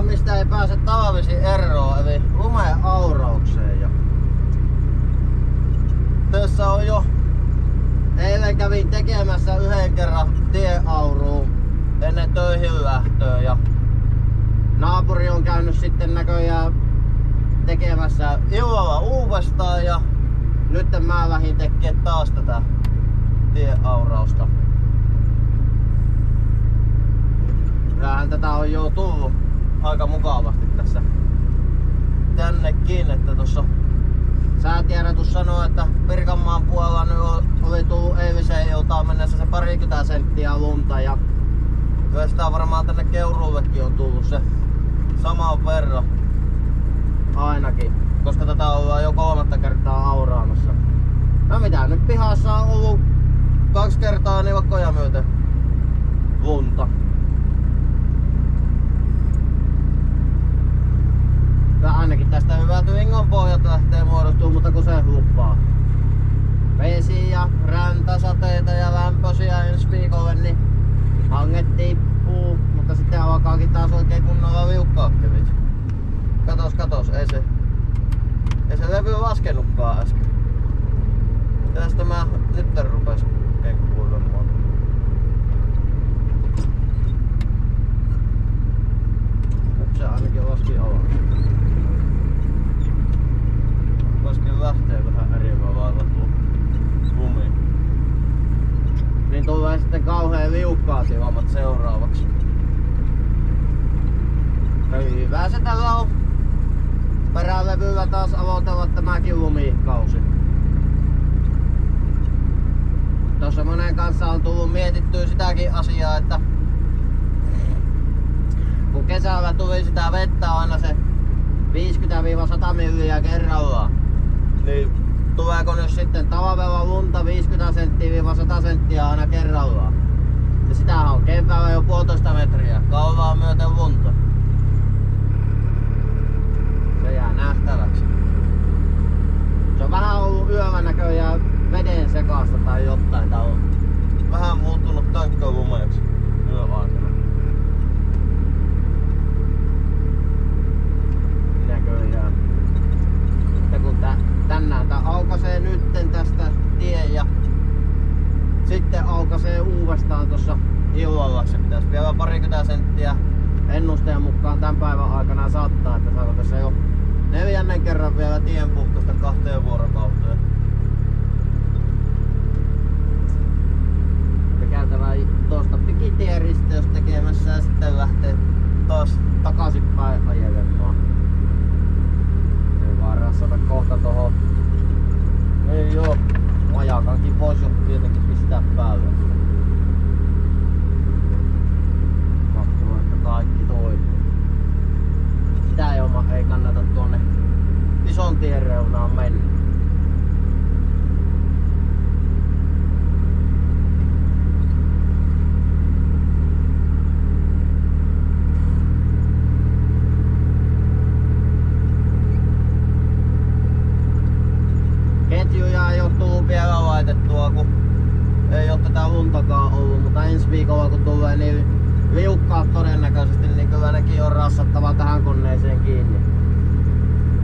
mistä ei pääse talvisin eroon, eli lumeen auraukseen. Ja tässä on jo, eilen kävin tekemässä yhden kerran tieauruun ennen töihin lähtöä ja naapuri on käynyt sitten näköjään tekemässä illalla uudestaan ja nyt mä lähdin tekemään taas tätä tieaurausta. Kyllähän tätä on jo tullut aika mukavasti tässä tännekin, että tossa säätiedotus sanoo, että Pirkanmaan puolella nyt oli tullut eiliseen iltaan mennessä se 20 senttiä lunta ja kyllä sitä varmaan tänne Keuruullekin on tullut se saman verran ainakin, koska tätä ollaan jo 3. kertaa auraamassa. No mitä, nyt pihassa on ollut 2 kertaa nilkkoja myöten lunta. Ja ainakin tästä hyvät vingon pohjat lähtee muodostuu, mutta kun se lupaa. Vesi ja räntäsateita ja lämpöisiä ensi viikolle, niin hanget tippuu, mutta sitten alkaakin taas oikein kunnolla liukkaa kevit. Katos, ei se levy laskenutkaan äsken. Tästä mä nyt rupes kenkkuilemaan. Nyt se ainakin laski alas. Laskin lähtee vähän eri lailla tuo lumi. Niin tulee sitten kauheen liukkaat ilmat seuraavaksi. Hyvä se tällä on perälevyllä taas aloitella tämäkin lumikausi. Tuossa monen kanssa on tullut mietittyä sitäkin asiaa, että kun kesällä tuli sitä vettä aina se 50-100 milliä kerrallaan, niin tuleeko nyt sitten talvella lunta 50-100 senttiä aina kerrallaan? Ja sitähän on keväällä jo 1,5 metriä kaulaa myöten lunta. Se jää nähtäväksi. Se on vähän ollut yöllä näköjään veden sekaista tai jotain. Tää on vähän muuttunut tankkalumeeksi yöaikana. Näköjään. Mutta kun tänään tää aukaisee nytten tästä tien ja sitten aukaisee uudestaan tuossa illalla. Se pitäisi vielä 20 senttiä ennusteen mukaan tämän päivän aikana saattaa, että saako tässä jo 4. kerran vielä tien puhtosta 2 vuorokauteen. Ja käytävä tuosta pikitieristeystä tekemässä ja sitten lähtee taas takaisinpäin ajelemaan. Ei vaan rassata kohta tohon. Ei joo, majakankin voisi jo tietenkin pistää päälle. Katsoo, että kaikki toimii. Sitä ei kannata tuonne ison tien reunaan mennä. Ketjuja ei oo tullut vielä laitettua, kun ei oo tätä luntakaan ollut, mutta ensi viikolla kun tulee niin liukkaat todennäköisesti, niin kyllä nekin on rassattava tähän koneeseen kiinni.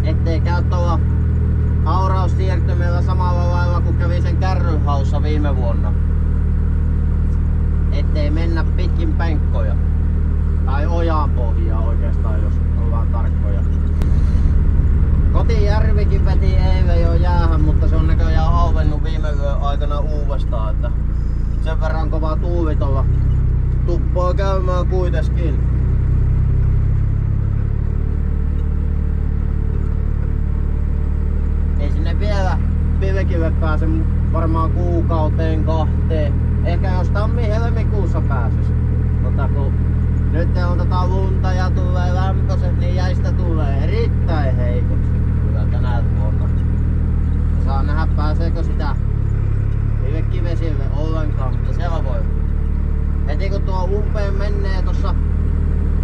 Ettei käy tuolla auraussiirtymillä samalla lailla kuin kävi sen kärryhaussa viime vuonna. Ettei mennä pitkin penkkoja. Tai ojaan pohjaa oikeastaan, jos ollaan tarkkoja. Kotijärvikin veti eilen jo jäähän, mutta se on näköjään auennut viime yön aikana uudestaan. Että sen verran kova tuuli tuolla tuppaa käymään kuitenkin. Ei sinne vielä pilkille pääse varmaan 1-2 kuukauteen. Ehkä jos tammi-helmikuussa pääsis. Mutta kun nyt on lunta ja tulee lämpöiset, niin jäistä tulee erittäin heikosti kyllä tänä vuonna. Saa nähdä pääseekö sitä pilkkivesille ollenkaan, mutta siellä voi. Heti kun tuo umpeen menee tossa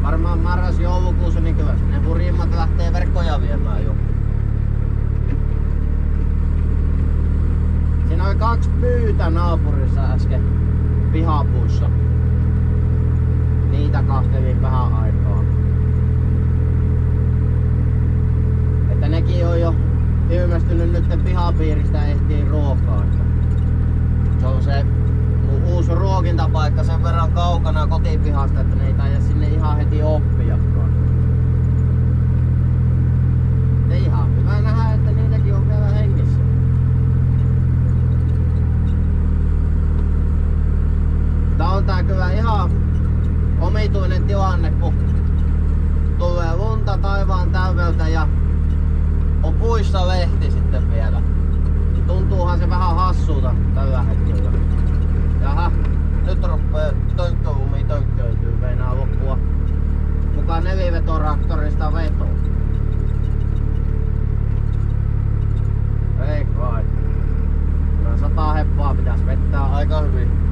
varmaan marras-joulukuussa, niin kyllä ne hurjimmat lähtee verkkoja viemään jo. Siinä oli 2 pyytä naapurissa äsken pihapuissa. Niitä kahtelin vähän aikaa. pihasta, että ne ei taida sinne ihan heti oppiakaan. Ja ihan hyvä nähdä, että niitäkin on vielä hengissä. Tää on kyllä ihan omituinen tilanne, kun tulee lunta taivaan täydeltä ja on puissa lehti sitten vielä. Tuntuuhan se vähän hassulta tällä hetkellä. Jaha, nyt ruppee tönkkölumi tönkköytyy, meinaa loppua mukaan nelivetoraktorista vetoa. Ei kai. Kyllä 100 heppaa pitäis vettää aika hyvin.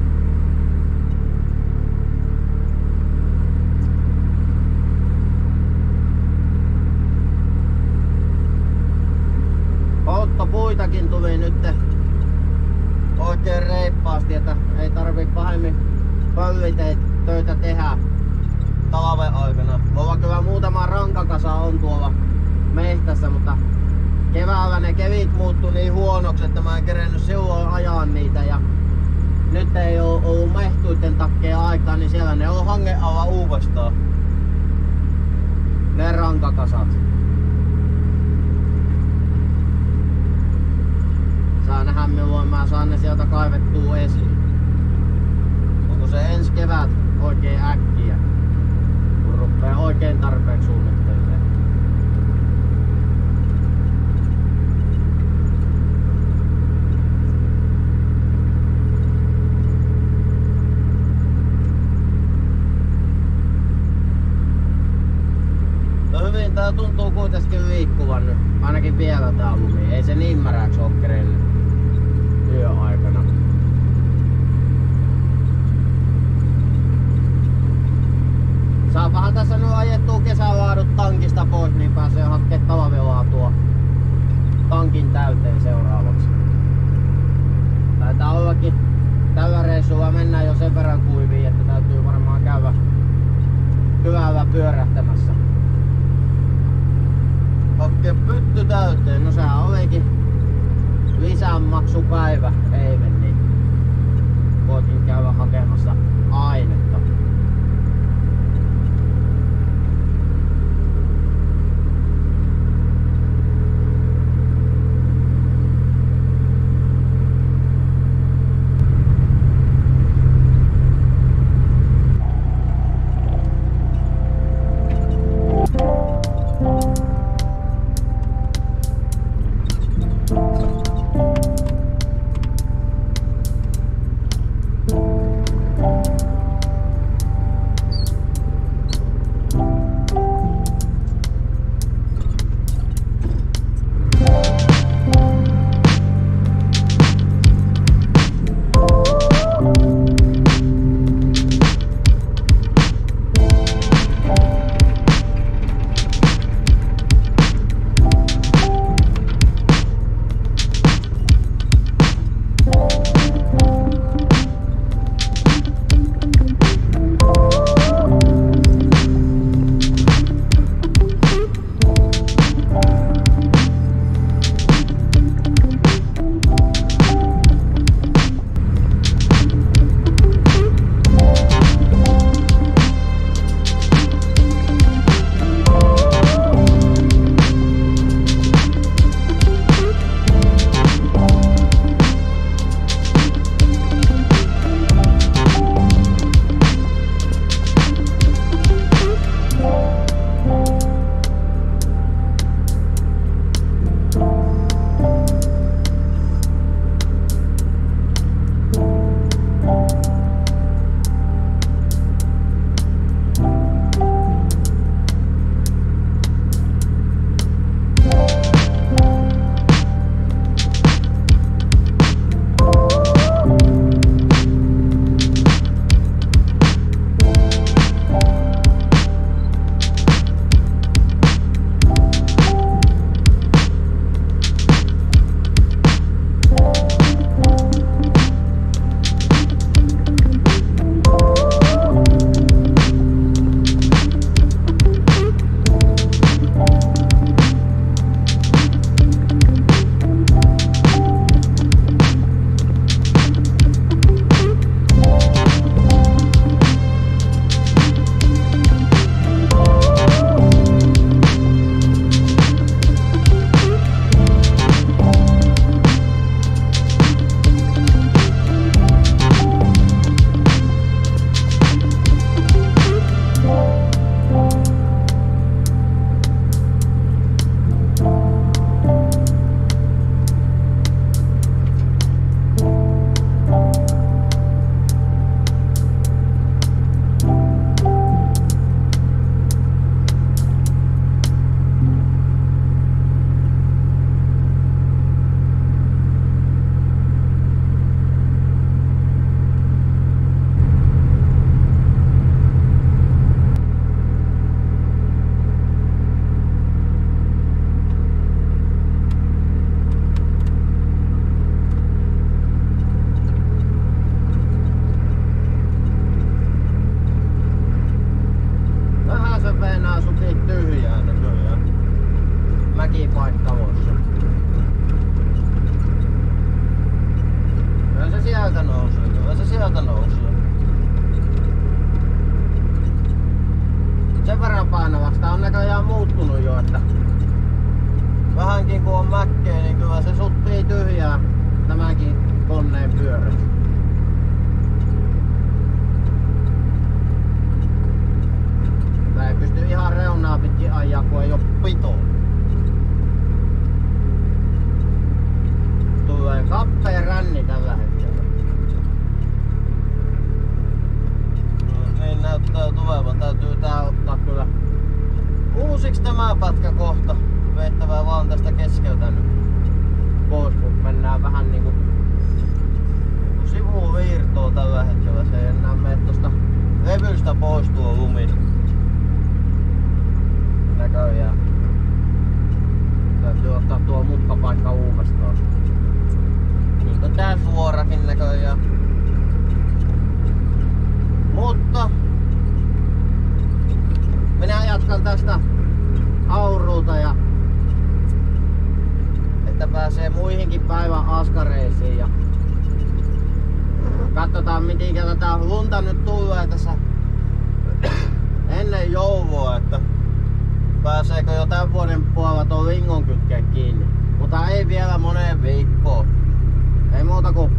Polttopuitakin tuli nyt oikein reippaasti, että ei tarvii pahemmin pöllitetöitä tehdä talven aikana. Mulla kyllä muutama rankakasa on tuolla mehtässä, mutta keväällä ne kevit muuttui niin huonoksi, että mä en kerennyt silloin ajaa niitä. Ja nyt ei oo ollut mehtuitten takia aikaa, niin siellä ne on hangen alla uudestaan. Ne rankakasat. Saa nähdä milloin mä saan ne sieltä kaivettua esiin. Onko se ensi kevät oikein äkkiä, kun ruppee oikein tarpeeksi suunnittelemaan. No hyvin tää tuntuu kuitenkin liikkuvan nyt, ainakin vielä tää lumi. Ei se niin märäksi oo kerennyt yöaikana. Saapahan tässä nyt ajettua kesälaadut tankista pois, niin pääsee hakkeen talvilaatua tankin täyteen seuraavaksi. Taitaa ollakin tällä reissulla mennään jo sen verran kuiviin, että täytyy varmaan käydä kylällä pyörähtämässä. Hakkee pytty täyteen, no sehän olikin lisämaksupäivä eilen, niin voikin käydä hakemassa ainetta. on näköjään muuttunut jo, että vähänkin kun on mäkkeä, niin kyllä se suttii tyhjää tämänkin koneen pyörät. Tää ei pysty ihan reunaa pitkin ajaa, kun ei oo pitoa. Tulee kappeen ränni tällä hetkellä. No, niin näyttää tulevan. Täytyy tää ottaa kyllä uusiksi tämä pätkä kohta. Veittävää vaan tästä keskeltä nyt pois, kun mennään vähän niinku sivuvirtoon tällä hetkellä. Se ei enää mene tosta levystä pois tuo lumi. Näköjään. Täytyy ottaa tuo mutkapaikka uudestaan. Niin kuin tää suorakin näköjään. Mutta minä jatkan tästä Auruuta ja että pääsee muihinkin päivän askareisiin ja katsotaan mitenkä tätä lunta nyt tulee tässä ennen joulua, että pääseekö jo tämän vuoden puolella tuon lingon kytkeen kiinni. Mutta ei vielä moneen viikkoon. Ei muuta kuin